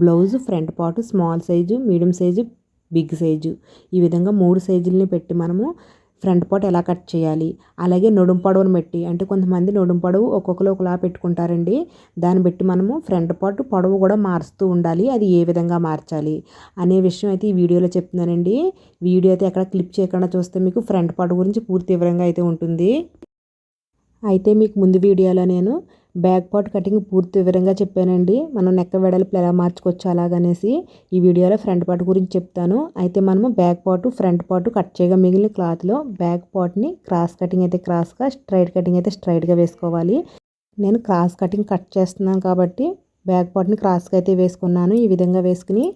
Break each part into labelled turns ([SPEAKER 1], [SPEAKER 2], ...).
[SPEAKER 1] Blouse front part small size, medium size, big size ఈ విధంగా 3 సైజుల్ని పెట్టి మనము ఫ్రంట్ పార్ట్ ఎలా కట్ చేయాలి, అలాగే నడుం పొడవును బట్టి అంటే కొంతమంది నడుం పొడవు ఒక్కొక్కరు ఒకలా పెట్టుకుంటారండి. దాన్ని బట్టి మనము ఫ్రంట్ పార్ట్ పొడవు కూడా మారుస్తూ ఉండాలి. అది ఏ విధంగా మార్చాలి అనే విషయం అయితే ఈ వీడియోలో చెప్తున్నానండి. వీడియో అయితే ఎక్కడ క్లిప్ చేయకుండా చూస్తే మీకు ఫ్రంట్ పార్ట్ గురించి పూర్తి వివరంగా అయితే ఉంటుంది. అయితే మీకు ముందు వీడియోలో నేను బ్యాక్ పార్ట్ కటింగ్ పూర్తి వివరంగా చెప్పానండి. మనం నెక్ వెడల్పులు ఎలా మార్చుకోవచ్చు అలాగనేసి. ఈ వీడియోలో ఫ్రంట్ పార్ట్ గురించి చెప్తాను. అయితే మనము back part front part cut చేయగా మిగిలిన క్లాత్లో బ్యాక్ పార్ట్ని క్రాస్ కటింగ్ అయితే క్రాస్గా, స్ట్రైట్ కటింగ్ అయితే స్ట్రైట్గా వేసుకోవాలి. నేను క్రాస్ కటింగ్ కట్ చేస్తున్నాను కాబట్టి బ్యాక్ పార్ట్ని క్రాస్గా అయితే వేసుకున్నాను. ఈ విధంగా వేసుకుని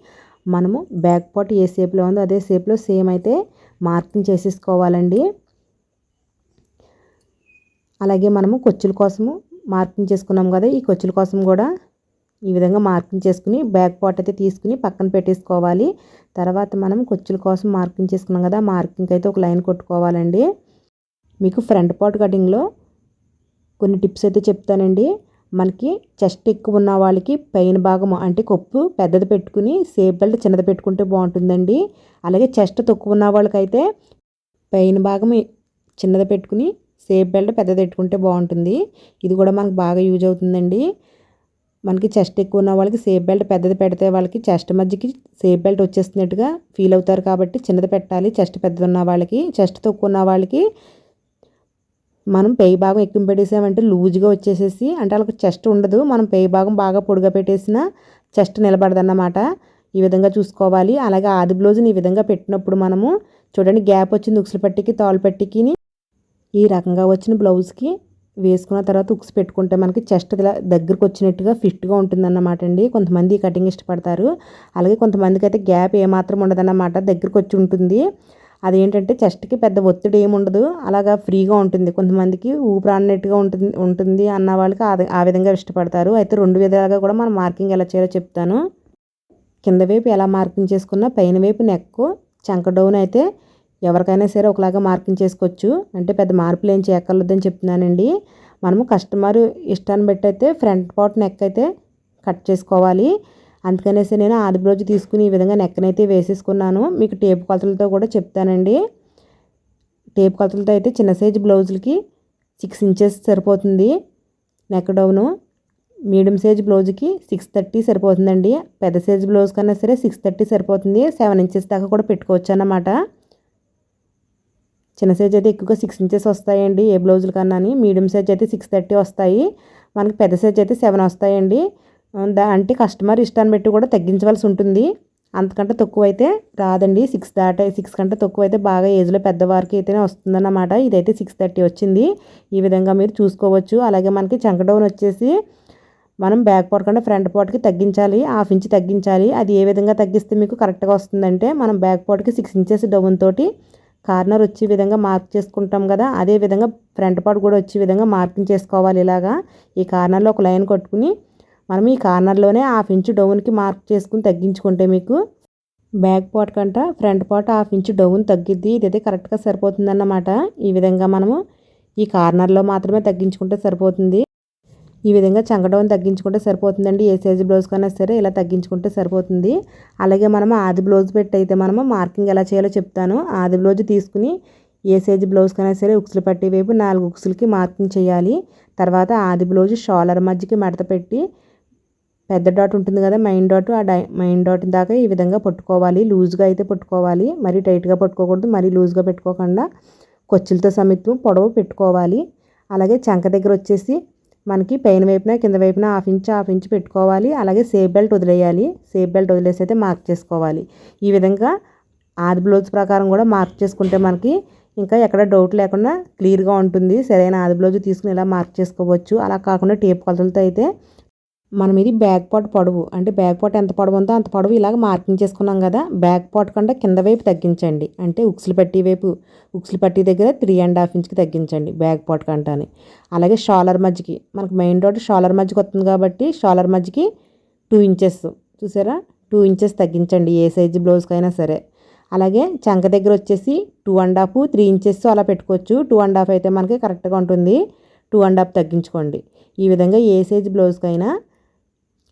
[SPEAKER 1] మనము బ్యాక్ పార్ట్ ఏ షేప్లో ఉందో అదే షేప్లో సేమ్ అయితే మార్కింగ్ చేసేసుకోవాలండి. అలాగే మనము కొచ్చుల కోసము మార్కింగ్ చేసుకున్నాం కదా, ఈ కొచ్చుల కోసం కూడా ఈ విధంగా మార్కింగ్ చేసుకుని బ్యాక్ పార్ట్ అయితే తీసుకుని పక్కన పెట్టేసుకోవాలి. తర్వాత మనం కొచ్చుల కోసం మార్కింగ్ చేసుకున్నాం కదా, మార్కింగ్ అయితే ఒక లైన్ కొట్టుకోవాలండి. మీకు ఫ్రంట్ పార్ట్ కటింగ్లో కొన్ని టిప్స్ అయితే చెప్తానండి. మనకి చెస్ట్ ఎక్కువ ఉన్న వాళ్ళకి పైన భాగం అంటే కొప్పు పెద్దది పెట్టుకుని షేప్ బెల్ట్ చిన్నది పెట్టుకుంటే బాగుంటుందండి. అలాగే చెస్ట్ తక్కువ ఉన్న వాళ్ళకైతే పైన భాగం చిన్నది పెట్టుకుని షేప్ బెల్ట్ పెద్దది పెట్టుకుంటే బాగుంటుంది. ఇది కూడా మనకు బాగా యూజ్ అవుతుందండి. మనకి చెస్ట్ ఎక్కువ ఉన్న వాళ్ళకి షేప్ బెల్ట్ పెద్దది పెడితే వాళ్ళకి చెస్ట్ మధ్యకి షేప్ బెల్ట్ వచ్చేస్తున్నట్టుగా ఫీల్ అవుతారు కాబట్టి చిన్నది పెట్టాలి. చెస్ట్ పెద్దది ఉన్న వాళ్ళకి, చెస్ట్ తక్కువ ఉన్న వాళ్ళకి మనం పై భాగం ఎక్కువ పెట్టేసామంటే లూజ్గా వచ్చేసేసి అంటే వాళ్ళకి చెస్ట్ ఉండదు. మనం పై భాగం బాగా పొడిగా పెట్టేసిన చెస్ట్ నిలబడదన్నమాట. ఈ విధంగా చూసుకోవాలి. అలాగే ఆది బ్లౌజ్ని ఈ విధంగా పెట్టినప్పుడు మనము చూడండి గ్యాప్ వచ్చింది ఉక్సుల పట్టికి తాళ్ళు పట్టికి. ఈ రకంగా వచ్చిన బ్లౌజ్కి వేసుకున్న తర్వాత ఉక్స్ పెట్టుకుంటే మనకి చెస్ట్ ఇలా దగ్గరకు వచ్చినట్టుగా ఫిట్గా ఉంటుందన్నమాట అండి. కొంతమంది కటింగ్ ఇష్టపడతారు. అలాగే కొంతమందికి అయితే గ్యాప్ ఏమాత్రం ఉండదన్నమాట, దగ్గరకు వచ్చి ఉంటుంది. అదేంటంటే చెస్ట్కి పెద్ద ఒత్తిడి ఏమి ఉండదు, అలాగా ఫ్రీగా ఉంటుంది. కొంతమందికి ఊపిరాడినట్టుగా ఉంటుంది అన్న వాళ్ళకి ఆ విధంగా ఇష్టపడతారు. అయితే 2 విధాలుగా కూడా మనం మార్కింగ్ ఎలా చేయాలో చెప్తాను. కింద వైపు ఎలా మార్కింగ్ చేసుకున్నా పైన వైపు నెక్ చంక డౌన్ అయితే ఎవరికైనా సరే ఒకలాగా మార్కింగ్ చేసుకోవచ్చు. అంటే పెద్ద మార్పులు ఏం చేయక్కర్లేదని చెప్తున్నానండి. మనము కస్టమర్ ఇష్టాన్ని బట్టి అయితే ఫ్రంట్ పార్ట్ నెక్ అయితే కట్ చేసుకోవాలి. అందుకనేసి నేను ఆది బ్లౌజ్ తీసుకుని ఈ విధంగా నెక్కనైతే వేసేసుకున్నాను. మీకు టేప్ కొలతలతో కూడా చెప్తానండి. టేప్ కొలతలతో అయితే చిన్న సైజు బ్లౌజులకి 6 ఇంచెస్ సరిపోతుంది నెక్ డౌను. మీడియం సైజ్ బ్లౌజ్కి 630 సరిపోతుందండి. పెద్ద సైజు బ్లౌజ్ కన్నా సరే 630 సరిపోతుంది. 7 ఇంచెస్ దాకా కూడా పెట్టుకోవచ్చు అన్నమాట. చిన్న సైజ్ అయితే ఎక్కువగా 6 ఇంచెస్ వస్తాయండి ఏ బ్లౌజుల కన్నా. మీడియం సైజ్ అయితే 630 వస్తాయి. మనకి పెద్ద సైజ్ అయితే 7 వస్తాయండి. అంటే కస్టమర్ ఇష్టాన్ని బట్టి కూడా తగ్గించవలసి ఉంటుంది. అంతకంటే తక్కువ అయితే రాదండి. 6 కంటే తక్కువ అయితే బాగా ఏజ్లో పెద్దవారికి అయితేనే వస్తుందన్నమాట. ఇదైతే 630 వచ్చింది. ఈ విధంగా మీరు చూసుకోవచ్చు. అలాగే మనకి చంక డౌన్ వచ్చేసి మనం బ్యాక్ పార్ట్ కంటే ఫ్రంట్ పార్ట్కి తగ్గించాలి, 1/2 ఇంచ్ తగ్గించాలి. అది ఏ విధంగా తగ్గిస్తే మీకు కరెక్ట్గా వస్తుందంటే మనం బ్యాక్ పార్ట్కి 6 ఇంచెస్ డౌన్ తోటి కార్నర్ వచ్చే విధంగా మార్క్ చేసుకుంటాం కదా, అదే విధంగా ఫ్రంట్ పార్ట్ కూడా వచ్చే విధంగా మార్కింగ్ చేసుకోవాలి. ఇలాగా ఈ కార్నర్లో ఒక లైన్ కట్టుకుని మనం ఈ కార్నర్లోనే 1/2 ఇంచ్ డౌన్కి మార్క్ చేసుకుని తగ్గించుకుంటే మీకు బ్యాక్ పార్ట్ కంట ఫ్రంట్ పార్ట్ 1/2 ఇంచ్ డౌన్ తగ్గిద్ది. ఇదైతే కరెక్ట్గా సరిపోతుందన్నమాట. ఈ విధంగా మనము ఈ కార్నర్లో మాత్రమే తగ్గించుకుంటే సరిపోతుంది. ఈ విధంగా చంక డౌన్ తగ్గించుకుంటే సరిపోతుందండి. ఏ సైజు బ్లౌజ్ కన్నా సరే ఇలా తగ్గించుకుంటే సరిపోతుంది. అలాగే మనము ఆది బ్లౌజ్ పెట్టి అయితే మనము మార్కింగ్ ఎలా చేయాలో చెప్తాను. ఆది బ్లౌజ్ తీసుకుని ఏ సైజు బ్లౌజ్ కన్నా సరే ఉక్సులు పట్టి వైపు 4 ఉక్సులకి మార్కింగ్ చేయాలి. తర్వాత ఆది బ్లౌజ్ షోల్డర్ మధ్యకి మడత పెట్టి పెద్ద డాట్ ఉంటుంది కదా మెయిన్ డాట్, ఆ మెయిన్ డాట్ దాకా ఈ విధంగా పట్టుకోవాలి. లూజ్గా అయితే పట్టుకోవాలి, మరీ టైట్గా పట్టుకోకూడదు, మరీ లూజ్గా పెట్టుకోకుండా కొచ్చులతో సమితం పొడవు పెట్టుకోవాలి. అలాగే చంక దగ్గర వచ్చేసి మనకి పైన వైపున కింద వైపున 1/2 ఇంచ్ పెట్టుకోవాలి. అలాగే షేప్ బెల్ట్ వదిలేయాలి. షేప్ బెల్ట్ వదిలేసి అయితే మార్క్ చేసుకోవాలి. ఈ విధంగా ఆది బ్లౌజ్ ప్రకారం కూడా మార్క్ చేసుకుంటే మనకి ఇంకా ఎక్కడ డౌట్ లేకుండా క్లియర్గా ఉంటుంది. సరైన ఆది బ్లౌజ్ తీసుకుని ఇలా మార్క్ చేసుకోవచ్చు. అలా కాకుండా టేప్ కొలతలతో అయితే మనం ఇది బ్యాక్ పార్ట్ పొడవు అంటే బ్యాక్ పార్ట్ ఎంత పొడవు ఉందో అంత పొడవు ఇలాగ మార్కింగ్ చేసుకున్నాం కదా, బ్యాక్ పార్ట్ కంటే కింద వైపు తగ్గించండి. అంటే ఉక్సులు పట్టి దగ్గర 3.5 ఇంచ్కి తగ్గించండి బ్యాక్ పార్ట్ కంటని. అలాగే షోల్డర్ మధ్యకి మనకు మెయిన్ డాట్ షోల్డర్ మధ్యకి వస్తుంది కాబట్టి షోల్డర్ మధ్యకి 2 ఇంచెస్ చూసారా, 2 ఇంచెస్ తగ్గించండి ఏ సైజు బ్లౌజ్కైనా సరే. అలాగే చంక దగ్గర వచ్చేసి 2.5 3 ఇంచెస్ అలా పెట్టుకోవచ్చు. 2.5 అయితే మనకి కరెక్ట్గా ఉంటుంది. 2.5 తగ్గించుకోండి. ఈ విధంగా ఏ సైజు బ్లౌజ్కైనా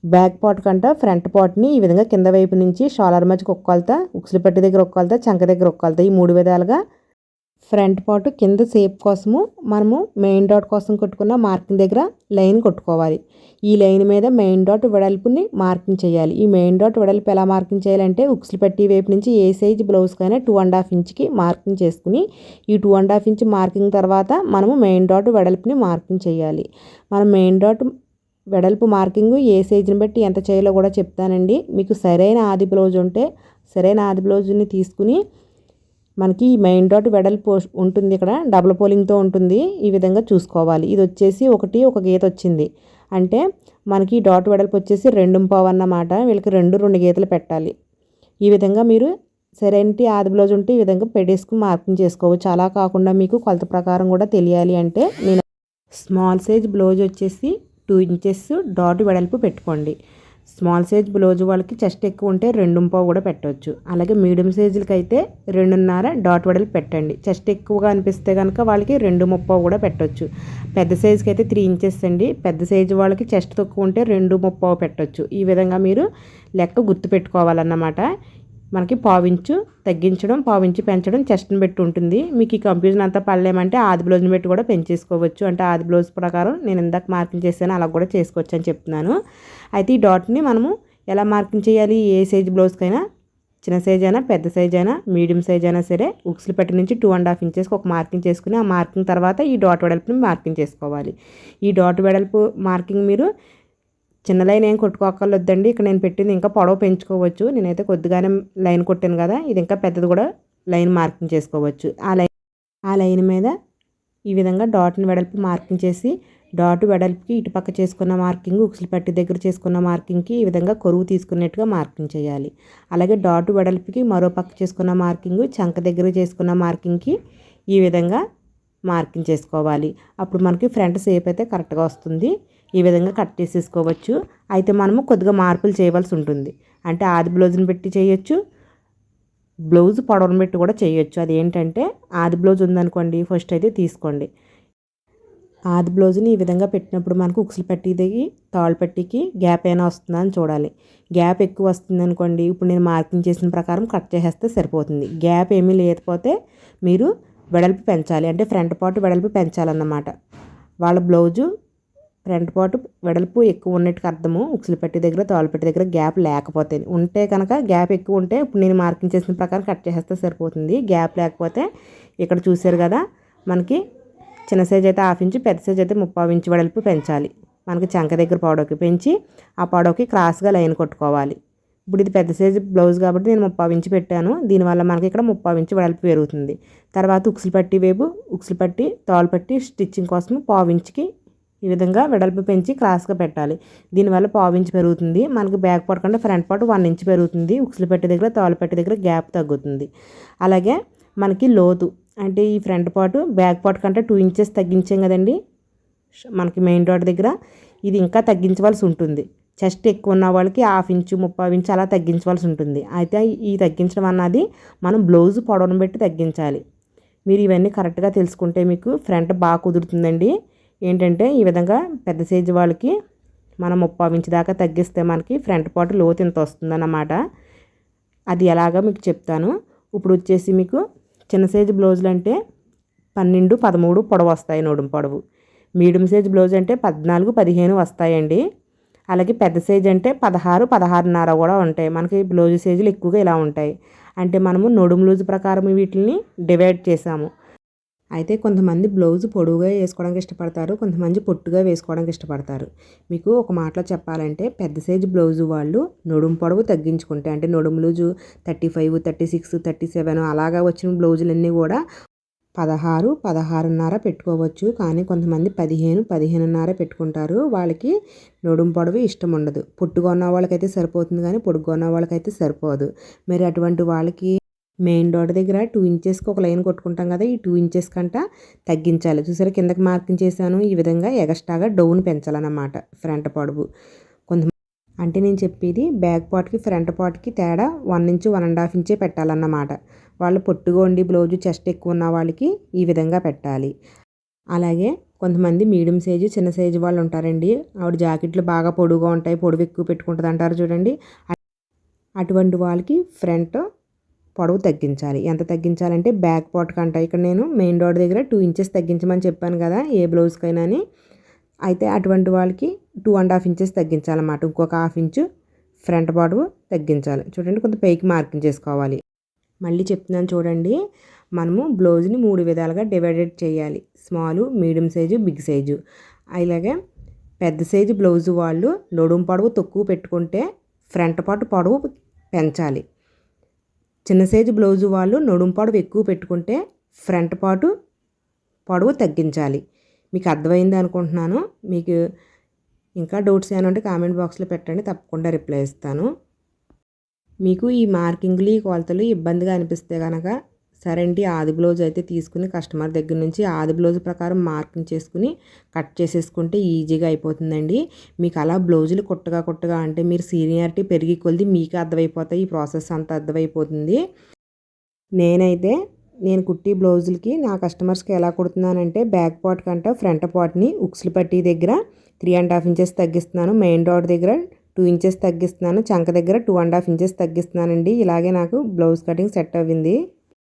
[SPEAKER 1] బ్యాక్ పార్ట్ కంట ఫ్రంట్ పార్ట్ని ఈ విధంగా కింద వైపు నుంచి షోల్డర్ మధ్యకి ఒక కొలత, ఉక్సులు పట్టి దగ్గర ఒక కొలత, చంక దగ్గర ఒక కొలత, ఈ 3 విధాలుగా ఫ్రంట్ పార్ట్ కింద షేప్ కోసము మనము మెయిన్ డాట్ కోసం కొట్టుకున్న మార్కింగ్ దగ్గర లైన్ కొట్టుకోవాలి. ఈ లైన్ మీద మెయిన్ డాట్ వెడల్పుని మార్కింగ్ చేయాలి. ఈ మెయిన్ డాట్ వెడల్పు ఎలా మార్కింగ్ చేయాలంటే ఉక్సులు పట్టి వైపు నుంచి ఏ సైజ్ బ్లౌజ్కైనా 2.5 ఇంచ్కి మార్కింగ్ చేసుకుని ఈ 2.5 ఇంచ్ మార్కింగ్ తర్వాత మనము మెయిన్ డాట్ వెడల్పుని మార్కింగ్ చేయాలి. మనం మెయిన్ డాట్ వెడల్పు మార్కింగ్ ఏ సైజుని బట్టి ఎంత చేయాలో కూడా చెప్తానండి. మీకు సరైన ఆది బ్లౌజ్ ఉంటే సరైన ఆది బ్లౌజ్ని తీసుకుని మనకి మెయిన్ డాట్ వెడల్పు ఉంటుంది, ఇక్కడ డబుల్ పోలింగ్తో ఉంటుంది, ఈ విధంగా చూసుకోవాలి. ఇది వచ్చేసి ఒక గీత వచ్చింది అంటే మనకి డాట్ వెడల్పు వచ్చేసి 2.5 అన్నమాట. వీళ్ళకి 2 గీతలు పెట్టాలి. ఈ విధంగా మీరు సరైన ఆది బ్లౌజ్ ఉంటే ఈ విధంగా పెట్టేసుకుని మార్కింగ్ చేసుకోవచ్చు. అలా కాకుండా మీకు కొలత ప్రకారం కూడా తెలియాలి అంటే నేను స్మాల్ సైజ్ బ్లౌజ్ వచ్చేసి 2 ఇంచెస్ డాట్ వెడల్పు పెట్టుకోండి. స్మాల్ సైజ్ బ్లౌజ్ వాళ్ళకి చెస్ట్ ఎక్కువ ఉంటే 2.5 కూడా పెట్టవచ్చు. అలాగే మీడియం సైజులకి అయితే 2.5 డాట్ వెడల్పు పెట్టండి. చెస్ట్ ఎక్కువగా అనిపిస్తే కనుక వాళ్ళకి 2.30 కూడా పెట్టవచ్చు. పెద్ద సైజుకి అయితే 3 ఇంచెస్ అండి. పెద్ద సైజు వాళ్ళకి చెస్ట్ తక్కువ ఉంటే 2.30 పెట్టవచ్చు. ఈ విధంగా మీరు లెక్క గుర్తు పెట్టుకోవాలన్నమాట. మనకి పావించు తగ్గించడం, పావించు పెంచడం చెస్ట్ని పెట్టి ఉంటుంది. మీకు ఈ కన్ఫ్యూజన్ అంతా పడలేమంటే ఆది బ్లౌజ్ని పెట్టి కూడా పెంచేసుకోవచ్చు. అంటే ఆది బ్లౌజ్ ప్రకారం నేను ఇందాక మార్కింగ్ చేశాను అలా కూడా చేసుకోవచ్చు అని చెప్తున్నాను. అయితే ఈ డాట్ని మనము ఎలా మార్కింగ్ చేయాలి? ఏ సైజ్ బ్లౌజ్కైనా, చిన్న సైజ్ అయినా పెద్ద సైజ్ అయినా మీడియం సైజ్ అయినా సరే ఉక్సులు పట్టి నుంచి 2.5 ఇంచెస్కి ఒక మార్కింగ్ చేసుకుని ఆ మార్కింగ్ తర్వాత ఈ డాట్ వెడల్పుని మార్కింగ్ చేసుకోవాలి. ఈ డాట్ వెడల్పు మార్కింగ్ మీరు చిన్న లైన్ ఏం కొట్టుకోకర్లేదండి. ఇక్కడ నేను పెట్టింది ఇంకా పొడవు పెంచుకోవచ్చు. నేనైతే కొద్దిగానే లైన్ కొట్టాను కదా, ఇది ఇంకా పెద్దది కూడా లైన్ మార్కింగ్ చేసుకోవచ్చు. ఆ లైన్ మీద ఈ విధంగా డాట్ని వెడల్పు మార్కింగ్ చేసి డాట్ వెడల్పుకి ఇటుపక్క చేసుకున్న మార్కింగ్ ఉక్సులు పట్టి దగ్గర చేసుకున్న మార్కింగ్కి ఈ విధంగా కొరువు తీసుకున్నట్టుగా మార్కింగ్ చేయాలి. అలాగే డాట్ వెడల్పుకి మరో పక్క చేసుకున్న మార్కింగ్ చంక దగ్గర చేసుకున్న మార్కింగ్కి ఈ విధంగా మార్కింగ్ చేసుకోవాలి. అప్పుడు మనకి ఫ్రంట్ షేప్ అయితే కరెక్ట్గా వస్తుంది. ఈ విధంగా కట్ చేసేసుకోవచ్చు. అయితే మనము కొద్దిగా మార్పులు చేయవలసి ఉంటుంది. అంటే ఆది బ్లౌజ్ని పెట్టి చేయొచ్చు, బ్లౌజ్ పొడవును పెట్టి కూడా చేయొచ్చు. అది ఏంటంటే ఆది బ్లౌజ్ ఉందనుకోండి, ఫస్ట్ అయితే తీసుకోండి. ఆది బ్లౌజ్ని ఈ విధంగా పెట్టినప్పుడు మనకు ఉక్సులు పట్టికి తాళ్ళు పట్టికి గ్యాప్ అయినా వస్తుందా అని చూడాలి. గ్యాప్ ఎక్కువ వస్తుంది అనుకోండి, ఇప్పుడు నేను మార్కింగ్ చేసిన ప్రకారం కట్ చేసేస్తే సరిపోతుంది. గ్యాప్ ఏమీ లేకపోతే మీరు వెడల్పు పెంచాలి. అంటే ఫ్రంట్ పార్ట్ వెడల్పు పెంచాలన్నమాట. వాళ్ళ బ్లౌజు ఫ్రంట్ పార్ట్ వెడల్పు ఎక్కువ ఉన్నట్టుకు అర్థము. ఉక్సులు పట్టి దగ్గర తాళ్ళు పట్టి దగ్గర గ్యాప్ లేకపోతే, ఉంటే కనుక గ్యాప్ ఎక్కువ ఉంటే ఇప్పుడు నేను మార్కింగ్ చేసిన ప్రకారం కట్ చేసేస్తే సరిపోతుంది. గ్యాప్ లేకపోతే ఇక్కడ చూసారు కదా, మనకి చిన్న సైజ్ అయితే 1/2 ఇంచు, పెద్ద సైజ్ అయితే 3/4 ఇంచు వెడల్పు పెంచాలి. మనకి చంక దగ్గర పొడవుకి పెంచి ఆ పొడవుకి క్రాస్గా లైన్ కొట్టుకోవాలి. ఇప్పుడు ఇది పెద్ద సైజు బ్లౌజ్ కాబట్టి నేను 3/4 ఇంచు పెట్టాను. దీనివల్ల మనకి ఇక్కడ 3/4 ఇంచు వెడల్పు పెరుగుతుంది. తర్వాత ఉక్సులు పట్టి వైపు ఉక్సులు పట్టి తాళ్ళు పట్టి స్టిచ్చింగ్ కోసం 1/4 ఇంచుకి ఈ విధంగా వెడల్పు పెంచి క్రాస్గా పెట్టాలి. దీనివల్ల 1/4 ఇంచు పెరుగుతుంది. మనకి బ్యాక్ పార్ట్ కంటే ఫ్రంట్ పార్ట్ 1 ఇంచు పెరుగుతుంది. ఉక్సులు పట్టి దగ్గర తాళ్ళు పట్టి దగ్గర గ్యాప్ తగ్గుతుంది. అలాగే మనకి లోతు అంటే ఈ ఫ్రంట్ పార్ట్ బ్యాక్ పార్ట్ కంటే 2 ఇంచెస్ తగ్గించాం కదండి మనకి మెయిన్ డాట్ దగ్గర, ఇది ఇంకా తగ్గించవలసి ఉంటుంది. చెస్ట్ ఎక్కువ ఉన్న వాళ్ళకి 1/2 ఇంచు 3/4 ఇంచు అలా తగ్గించవలసి ఉంటుంది. అయితే ఈ తగ్గించడం అన్నది మనం బ్లౌజ్ పొడవును బట్టి తగ్గించాలి. మీరు ఇవన్నీ కరెక్ట్గా తెలుసుకుంటే మీకు ఫ్రంట్ బాగా కుదురుతుందండి. ఏంటంటే ఈ విధంగా పెద్ద సైజు వాళ్ళకి మనం 3/4 ఇంచు దాకా తగ్గిస్తే మనకి ఫ్రంట్ పార్ట్ లోతు ఇంత వస్తుందన్నమాట. అది ఎలాగో మీకు చెప్తాను. ఇప్పుడు వచ్చేసి మీకు చిన్న సైజు బ్లౌజులు అంటే 12, 13 పొడవు వస్తాయి, నడుము పొడవు. మీడియం సైజు బ్లౌజ్ అంటే 14, 15 వస్తాయండి. అలాగే పెద్ద సైజ్ అంటే 16, 16.5 కూడా ఉంటాయి. మనకి బ్లౌజ్ సైజులు ఎక్కువగా ఇలా ఉంటాయి. అంటే మనము నడుము లూజ్ ప్రకారం వీటిని డివైడ్ చేసాము. అయితే కొంతమంది బ్లౌజ్ పొడవుగా వేసుకోవడానికి ఇష్టపడతారు, కొంతమంది పొట్టుగా వేసుకోవడానికి ఇష్టపడతారు. మీకు ఒక మాటలో చెప్పాలంటే పెద్ద సైజు బ్లౌజు వాళ్ళు నడుము పొడవు తగ్గించుకుంటే, అంటే నడుము లూజు 35, 36, 37 అలాగా వచ్చిన బ్లౌజులన్నీ కూడా 16, 16.5 పెట్టుకోవచ్చు. కానీ కొంతమంది 15, 15.5 పెట్టుకుంటారు. వాళ్ళకి నడుము పొడవు ఇష్టం ఉండదు. పొట్టుగా ఉన్న వాళ్ళకైతే సరిపోతుంది, కానీ పొడుగ్గా ఉన్న వాళ్ళకైతే సరిపోదు. మరి అటువంటి వాళ్ళకి మెయిన్ డాట్ దగ్గర 2 ఇంచెస్కి ఒక లైన్ కొట్టుకుంటాం కదా, ఈ 2 ఇంచెస్ కంట తగ్గించాలి. చూసారా కిందకి మార్కింగ్ చేశాను. ఈ విధంగా ఎగస్ట్రాగా డౌన్ పెంచాలన్నమాట ఫ్రంట్ పొడవు. అంటే నేను చెప్పేది బ్యాక్ పార్ట్కి ఫ్రంట్ పార్ట్కి తేడా 1 ఇంచు 1.5 ఇంచే పెట్టాలన్నమాట. వాళ్ళు పొట్టుగా ఉండి బ్లౌజు చెస్ట్ ఎక్కువ ఉన్న వాళ్ళకి ఈ విధంగా పెట్టాలి. అలాగే కొంతమంది మీడియం సైజు చిన్న సైజు వాళ్ళు ఉంటారండి. ఆవిడ జాకెట్లు బాగా పొడుగుగా ఉంటాయి, పొడవు ఎక్కువ పెట్టుకుంటుంది అంటారు చూడండి. అటువంటి వాళ్ళకి ఫ్రంట్ పొడవు తగ్గించాలి. ఎంత తగ్గించాలంటే బ్యాక్ పార్ట్ కంట ఇక్కడ నేను మెయిన్ డాట్ దగ్గర 2 ఇంచెస్ తగ్గించమని చెప్పాను కదా ఏ బ్లౌజ్కైనా అని. అయితే అటువంటి వాళ్ళకి 2.5 ఇంచెస్ తగ్గించాలన్నమాట. ఇంకొక హాఫ్ ఇంచు ఫ్రంట్ పొడవు తగ్గించాలి. చూడండి కొంత పైకి మార్కింగ్ చేసుకోవాలి. మళ్ళీ చెప్తున్నాను చూడండి, మనము బ్లౌజ్ని 3 విధాలుగా డివైడెడ్ చేయాలి. Small, medium size, big size. అలాగే పెద్ద సైజు బ్లౌజు వాళ్ళు నడుము పొడవు తక్కువ పెట్టుకుంటే ఫ్రంట్ పార్ట్ పొడవు పెంచాలి. చిన్న సైజు బ్లౌజు వాళ్ళు నడుము పొడవు ఎక్కువ పెట్టుకుంటే ఫ్రంట్ పార్ట్ పొడవు తగ్గించాలి. మీకు అర్థమైంది అనుకుంటున్నాను. మీకు ఇంకా డౌట్స్ ఏమైనా ఉంటే కామెంట్ బాక్స్లో పెట్టండి, తప్పకుండా రిప్లై ఇస్తాను. మీకు ఈ మార్కింగ్లు ఈ కొలతలు ఇబ్బందిగా అనిపిస్తే కనుక సరే అండి, ఆది బ్లౌజ్ అయితే తీసుకుని కస్టమర్ దగ్గర నుంచి ఆది బ్లౌజ్ ప్రకారం మార్కింగ్ చేసుకుని కట్ చేసేసుకుంటే ఈజీగా అయిపోతుందండి. మీకు అలా బ్లౌజులు కుట్టగా అంటే మీరు సీనియారిటీ పెరిగి కొలిది మీకు అర్థమైపోతాయి, ఈ ప్రాసెస్ అంతా అర్థమైపోతుంది. నేను కుట్టి బ్లౌజులకి నా కస్టమర్స్కి ఎలా కుడుతున్నానంటే బ్యాక్ పార్ట్ కంటే ఫ్రంట్ పార్ట్ని ఉక్సులు పట్టి దగ్గర 3.5 ఇంచెస్ తగ్గిస్తున్నాను. మెయిన్ డాట్ దగ్గర 2 ఇంచెస్ తగ్గిస్తున్నాను. చంక దగ్గర 2.5 ఇంచెస్ తగ్గిస్తున్నానండి. ఇలాగే నాకు బ్లౌజ్ కటింగ్ సెట్ అవ్వింది.